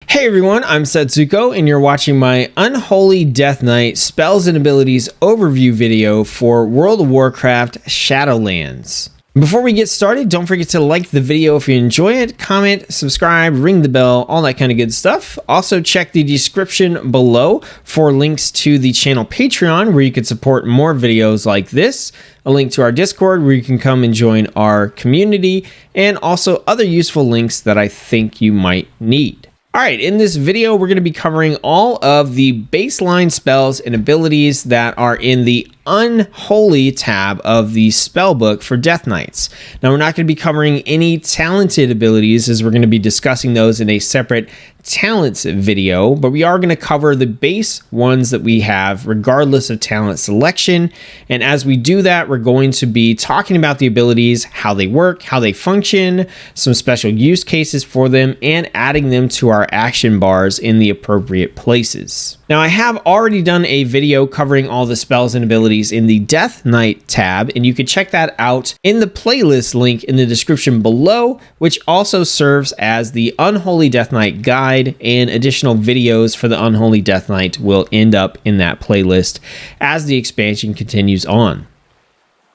Hey everyone, I'm Setsuko and you're watching my Unholy Death Knight Spells and Abilities overview video for World of Warcraft Shadowlands. Before we get started, don't forget to like the video if you enjoy it, comment, subscribe, ring the bell, all that kind of good stuff. Also check the description below for links to the channel Patreon where you can support more videos like this, a link to our Discord where you can come and join our community, and also other useful links that I think you might need. Alright, in this video, we're going to be covering all of the baseline spells and abilities that are in the Unholy tab of the spellbook for Death Knights. Now, we're not going to be covering any talented abilities as we're going to be discussing those in a separate talents video, but we are going to cover the base ones that we have regardless of talent selection. And as we do that, we're going to be talking about the abilities, how they work, how they function, some special use cases for them, and adding them to our action bars in the appropriate places. Now, I have already done a video covering all the spells and abilities in the Death Knight tab, and you can check that out in the playlist link in the description below, which also serves as the Unholy Death Knight guide, and additional videos for the Unholy Death Knight will end up in that playlist as the expansion continues on.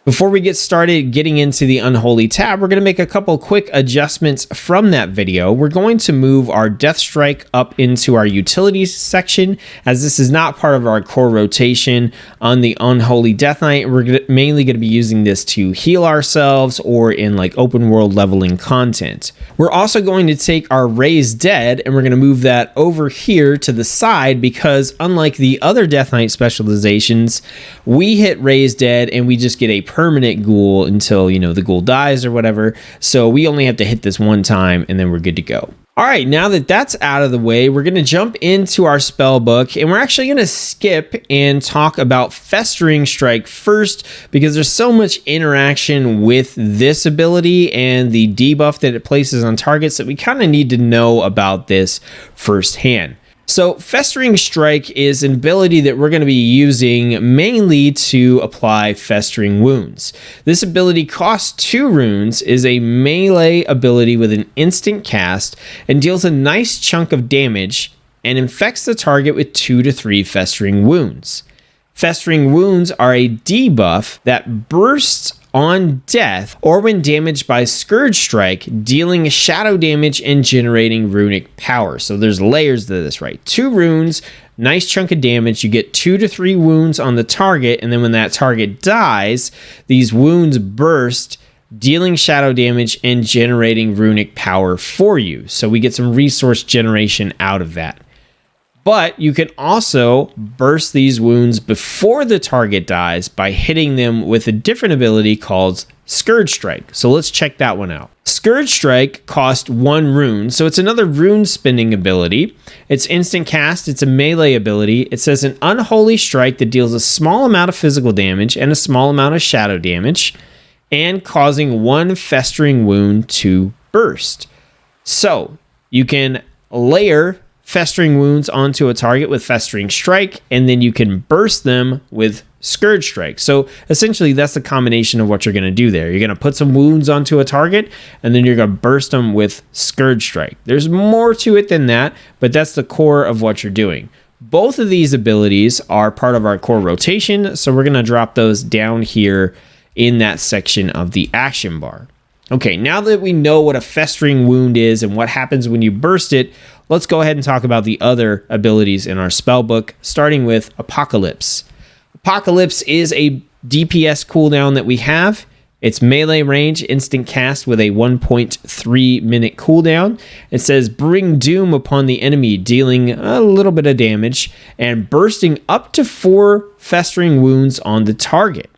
Before we get started getting into the Unholy tab, we're going to make a couple quick adjustments from that video. We're going to move our Death Strike up into our utilities section, as this is not part of our core rotation on the Unholy Death Knight. We're mainly going to be using this to heal ourselves or in like open world leveling content. We're also going to take our Raise Dead and we're going to move that over here to the side, because unlike the other Death Knight specializations, we hit Raise Dead and we just get a permanent ghoul until, the ghoul dies or whatever. So we only have to hit this one time and then we're good to go. All right, now that that's out of the way, we're going to jump into our spell book, and we're actually going to skip and talk about Festering Strike first, because there's so much interaction with this ability and the debuff that it places on targets that we kind of need to know about this firsthand. So Festering Strike is an ability that we're going to be using mainly to apply Festering Wounds. This ability costs 2 runes, is a melee ability with an instant cast, and deals a nice chunk of damage, and infects the target with 2 to 3 Festering Wounds. Festering Wounds are a debuff that bursts on death or when damaged by Scourge Strike, dealing shadow damage and generating runic power. So there's layers to this, right? 2 runes, nice chunk of damage. You get 2 to 3 wounds on the target, and then when that target dies, these wounds burst, dealing shadow damage and generating runic power for you. So we get some resource generation out of that. But you can also burst these wounds before the target dies by hitting them with a different ability called Scourge Strike. So let's check that one out. Scourge Strike costs 1 rune, so it's another rune spending ability. It's instant cast, it's a melee ability. It says an unholy strike that deals a small amount of physical damage and a small amount of shadow damage, and causing 1 festering wound to burst. So you can layer Festering Wounds onto a target with Festering Strike, and then you can burst them with Scourge Strike. So essentially that's the combination of what you're going to do there. You're going to put some wounds onto a target, and then you're going to burst them with Scourge Strike. There's more to it than that, but that's the core of what you're doing. Both of these abilities are part of our core rotation, so we're going to drop those down here in that section of the action bar. Okay, now that we know what a Festering Wound is and what happens when you burst it, let's go ahead and talk about the other abilities in our spellbook, starting with Apocalypse. Apocalypse is a DPS cooldown that we have. It's melee range, instant cast with a 1.3 minute cooldown. It says bring doom upon the enemy, dealing a little bit of damage and bursting up to 4 festering wounds on the target.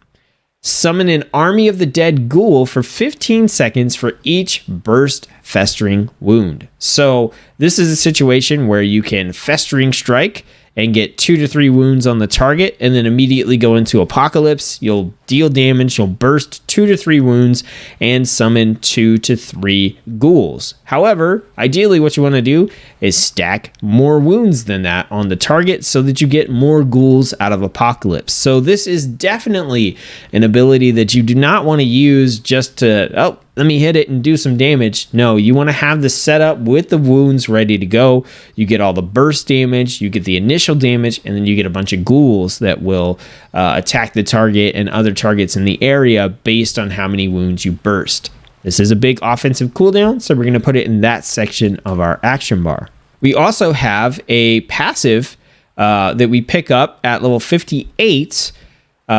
Summon an army of the dead ghoul for 15 seconds for each burst festering wound. So this is a situation where you can Festering Strike and get 2 to 3 wounds on the target, and then immediately go into Apocalypse. You'll deal damage, you'll burst 2 to 3 wounds, and summon 2 to 3 ghouls. However, ideally what you want to do is stack more wounds than that on the target so that you get more ghouls out of Apocalypse. So this is definitely an ability that you do not want to use just to, let me hit it and do some damage. No, you want to have the setup with the wounds ready to go. You get all the burst damage, you get the initial damage, and then you get a bunch of ghouls that will attack the target and other targets in the area based on how many wounds you burst. This is a big offensive cooldown, so we're going to put it in that section of our action bar. We also have a passive that we pick up at level 58.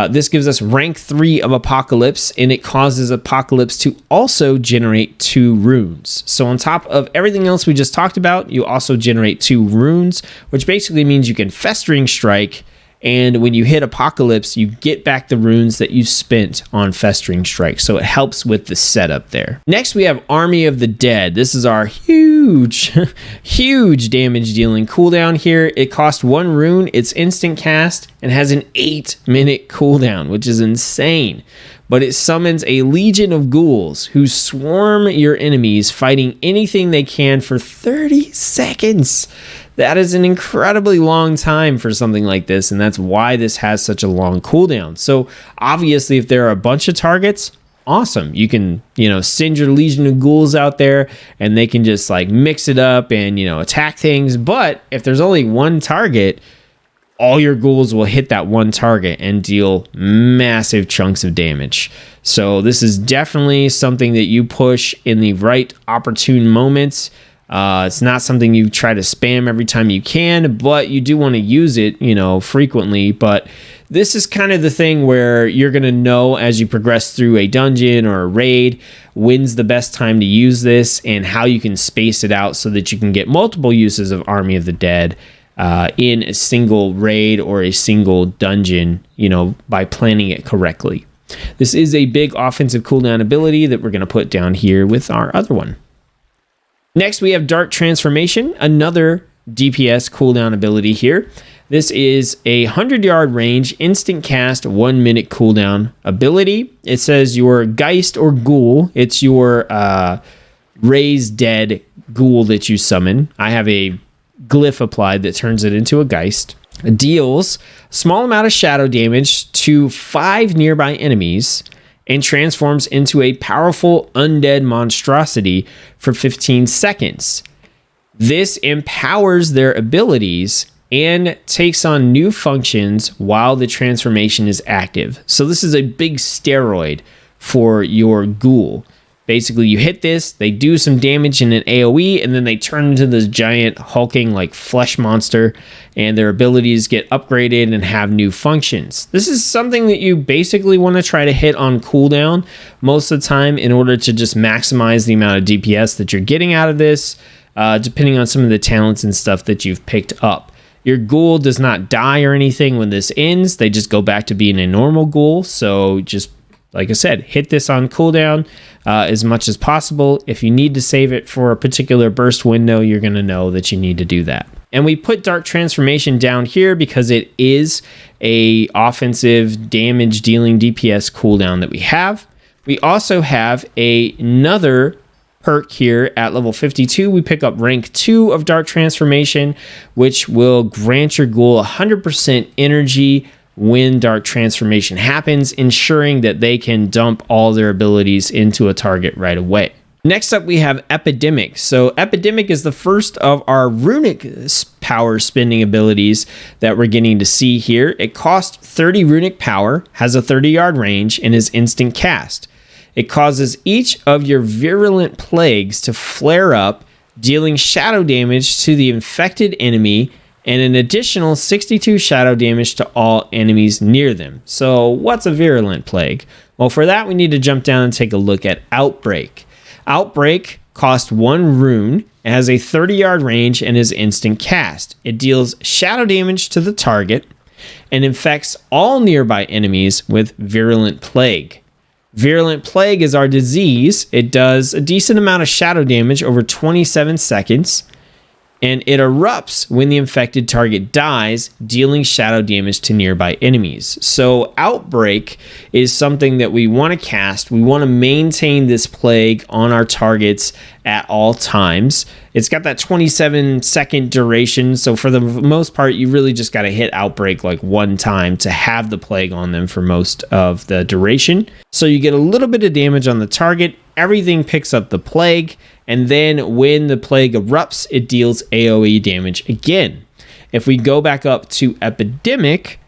This gives us rank 3 of Apocalypse, and it causes Apocalypse to also generate 2 runes. So on top of everything else we just talked about, you also generate 2 runes, which basically means you can Festering Strike, and when you hit Apocalypse, you get back the runes that you spent on Festering Strike. So it helps with the setup there. Next, we have Army of the Dead. This is our huge damage dealing cooldown here. It costs 1 rune, it's instant cast, and has an 8-minute cooldown, which is insane. But it summons a legion of ghouls who swarm your enemies, fighting anything they can for 30 seconds. That is an incredibly long time for something like this, and that's why this has such a long cooldown. So obviously, if there are a bunch of targets, awesome. You can, send your legion of ghouls out there, and they can just like mix it up and, attack things. But if there's only one target, all your ghouls will hit that one target and deal massive chunks of damage. So this is definitely something that you push in the right opportune moments. It's not something you try to spam every time you can, but you do want to use it, frequently. But this is kind of the thing where you're going to know as you progress through a dungeon or a raid when's the best time to use this and how you can space it out so that you can get multiple uses of Army of the Dead in a single raid or a single dungeon, by planning it correctly. This is a big offensive cooldown ability that we're going to put down here with our other one. Next, we have Dark Transformation, another DPS cooldown ability here. This is a 100-yard range, instant cast, 1-minute cooldown ability. It says your Geist or Ghoul. It's your raised dead ghoul that you summon. I have a glyph applied that turns it into a Geist. It deals a small amount of shadow damage to 5 nearby enemies and transforms into a powerful undead monstrosity for 15 seconds. This empowers their abilities and takes on new functions while the transformation is active. So this is a big steroid for your ghoul. Basically, you hit this, they do some damage in an AoE, and then they turn into this giant hulking like flesh monster, and their abilities get upgraded and have new functions. This is something that you basically want to try to hit on cooldown most of the time in order to just maximize the amount of DPS that you're getting out of this, depending on some of the talents and stuff that you've picked up. Your ghoul does not die or anything when this ends. They just go back to being a normal ghoul, so just like I said, hit this on cooldown as much as possible. If you need to save it for a particular burst window, you're going to know that you need to do that. And we put Dark Transformation down here because it is a offensive damage dealing DPS cooldown that we have. We also have another perk here at level 52. We pick up rank 2 of Dark Transformation, which will grant your ghoul 100% energy when Dark Transformation happens, ensuring that they can dump all their abilities into a target right away. Next up, we have Epidemic. So Epidemic is the first of our runic power spending abilities that we're getting to see here. It costs 30 runic power, has a 30-yard range, and is instant cast. It causes each of your virulent plagues to flare up, dealing shadow damage to the infected enemy and an additional 62 shadow damage to all enemies near them. So what's a virulent plague? Well, for that, we need to jump down and take a look at Outbreak. Outbreak costs 1 rune, it has a 30-yard range, and is instant cast. It deals shadow damage to the target and infects all nearby enemies with virulent plague. Virulent plague is our disease. It does a decent amount of shadow damage over 27 seconds. And it erupts when the infected target dies, dealing shadow damage to nearby enemies. So Outbreak is something that we want to cast. We want to maintain this plague on our targets at all times. It's got that 27-second duration, so for the most part, you really just got to hit Outbreak like one time to have the plague on them for most of the duration. So you get a little bit of damage on the target, everything picks up the plague, and then when the plague erupts, it deals AoE damage again. If we go back up to Epidemic,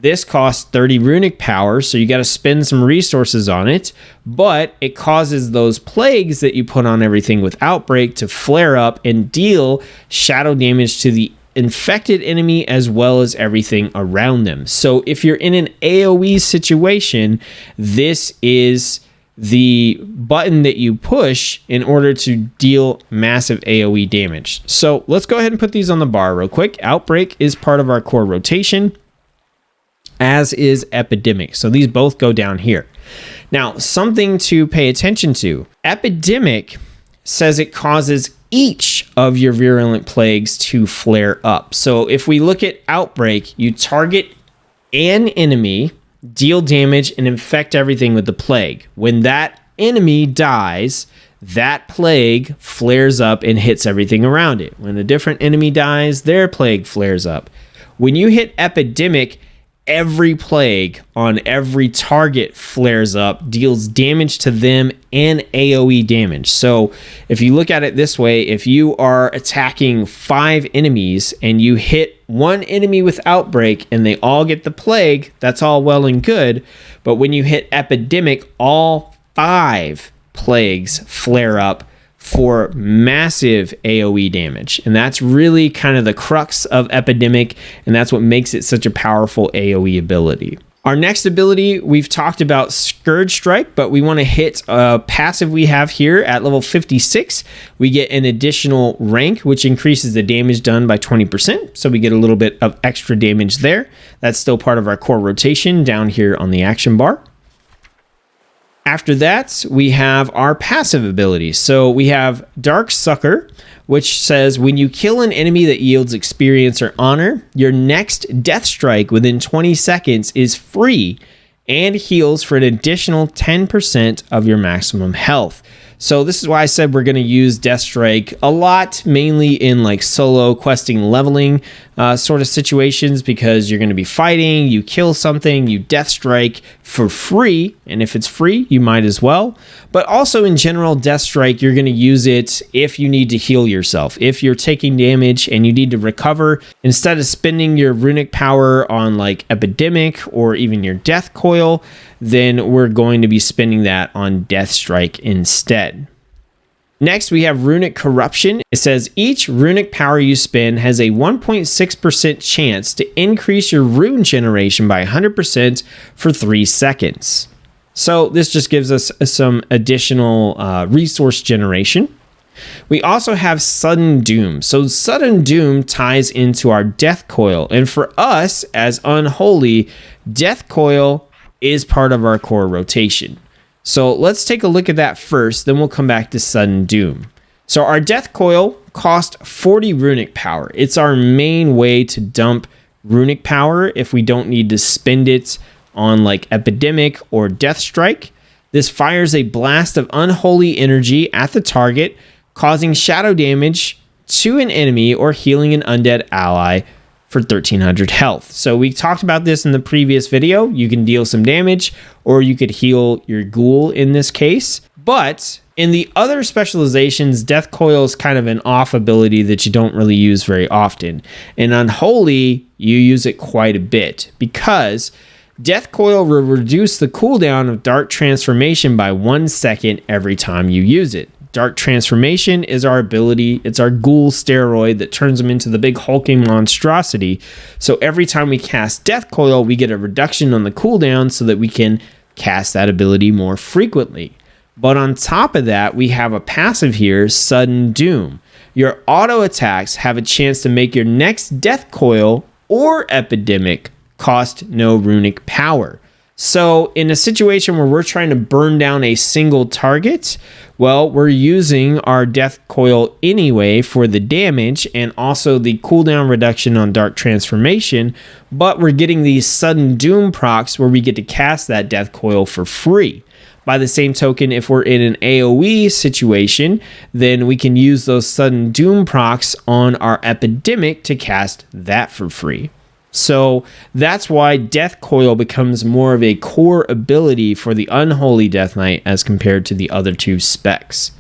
this costs 30 runic power, so you got to spend some resources on it, but it causes those plagues that you put on everything with Outbreak to flare up and deal shadow damage to the infected enemy as well as everything around them. So if you're in an AoE situation, this is the button that you push in order to deal massive AoE damage. So let's go ahead and put these on the bar real quick. Outbreak is part of our core rotation, as is Epidemic. So these both go down here. Now, something to pay attention to. Epidemic says it causes each of your virulent plagues to flare up. So if we look at Outbreak, you target an enemy, deal damage, and infect everything with the plague. When that enemy dies, that plague flares up and hits everything around it. When a different enemy dies, their plague flares up. When you hit Epidemic, every plague on every target flares up, deals damage to them and AoE damage. So if you look at it this way, if you are attacking 5 enemies and you hit one enemy with Outbreak and they all get the plague, that's all well and good. But when you hit Epidemic, all 5 plagues flare up for massive AoE damage. And that's really kind of the crux of Epidemic, and that's what makes it such a powerful AoE ability. Our next ability, we've talked about Scourge Strike, but we want to hit a passive we have here at level 56. We get an additional rank, which increases the damage done by 20%. So we get a little bit of extra damage there. That's still part of our core rotation down here on the action bar. After that, we have our passive abilities. So we have Dark Sucker, which says when you kill an enemy that yields experience or honor, your next death strike within 20 seconds is free and heals for an additional 10% of your maximum health. So this is why I said we're going to use Death Strike a lot, mainly in like solo questing leveling sort of situations, because you're going to be fighting, you kill something, you Death Strike for free, and if it's free, you might as well. But also in general, Death Strike, you're going to use it if you need to heal yourself. If you're taking damage and you need to recover, instead of spending your runic power on like Epidemic or even your Death Coil, then we're going to be spending that on Death Strike instead. Next, we have Runic Corruption. It says each runic power you spend has a 1.6% chance to increase your rune generation by 100% for 3 seconds. So this just gives us some additional resource generation. We also have Sudden Doom. So Sudden Doom ties into our Death Coil. And for us as Unholy, Death Coil is part of our core rotation. So let's take a look at that first, then we'll come back to Sudden Doom. So our Death Coil costs 40 runic power. It's our main way to dump runic power if we don't need to spend it on like Epidemic or Death Strike. This fires a blast of unholy energy at the target, causing shadow damage to an enemy or healing an undead ally for 1300 health. So we talked about this in the previous video. You can deal some damage or you could heal your ghoul in this case. But in the other specializations, Death Coil is kind of an off ability that you don't really use very often. In Unholy, you use it quite a bit because Death Coil will reduce the cooldown of Dark Transformation by 1 second every time you use it. Dark Transformation is our ability. It's our ghoul steroid that turns them into the big hulking monstrosity. So every time we cast Death Coil, we get a reduction on the cooldown so that we can cast that ability more frequently. But on top of that, we have a passive here, Sudden Doom. Your auto attacks have a chance to make your next Death Coil or Epidemic cost no runic power. So in a situation where we're trying to burn down a single target, well, we're using our Death Coil anyway for the damage and also the cooldown reduction on Dark Transformation, but we're getting these Sudden Doom procs where we get to cast that Death Coil for free. By the same token, if we're in an AoE situation, then we can use those Sudden Doom procs on our Epidemic to cast that for free. So that's why Death Coil becomes more of a core ability for the Unholy Death Knight as compared to the other two specs.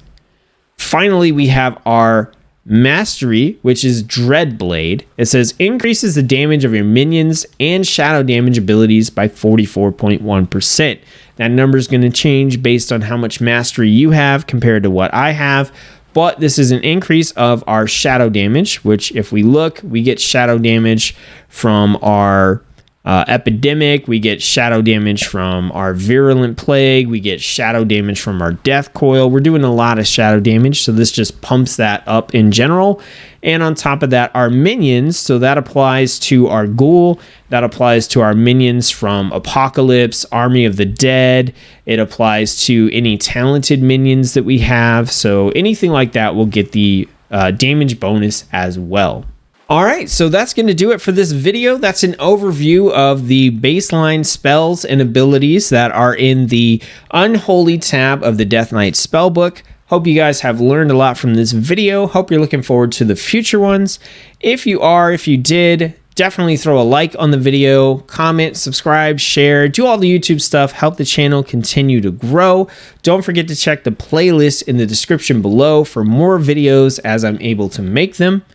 Finally, we have our Mastery, which is Dreadblade. It says increases the damage of your minions and shadow damage abilities by 44.1%. That number is going to change based on how much mastery you have compared to what I have. But this is an increase of our shadow damage, which if we look, we get shadow damage from our epidemic, we get shadow damage from our virulent plague, we get shadow damage from our death coil. We're doing a lot of shadow damage, so this just pumps that up in general. And on top of that, our minions, so that applies to our ghoul, that applies to our minions from Apocalypse, Army of the Dead, it applies to any talented minions that we have, so anything like that will get the damage bonus as well. All right, so that's going to do it for this video. That's an overview of the baseline spells and abilities that are in the Unholy tab of the Death Knight Spellbook. Hope you guys have learned a lot from this video. Hope you're looking forward to the future ones. If you did, definitely throw a like on the video, comment, subscribe, share, do all the YouTube stuff, help the channel continue to grow. Don't forget to check the playlist in the description below for more videos as I'm able to make them.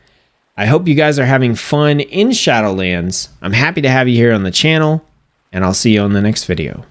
I hope you guys are having fun in Shadowlands. I'm happy to have you here on the channel, and I'll see you on the next video.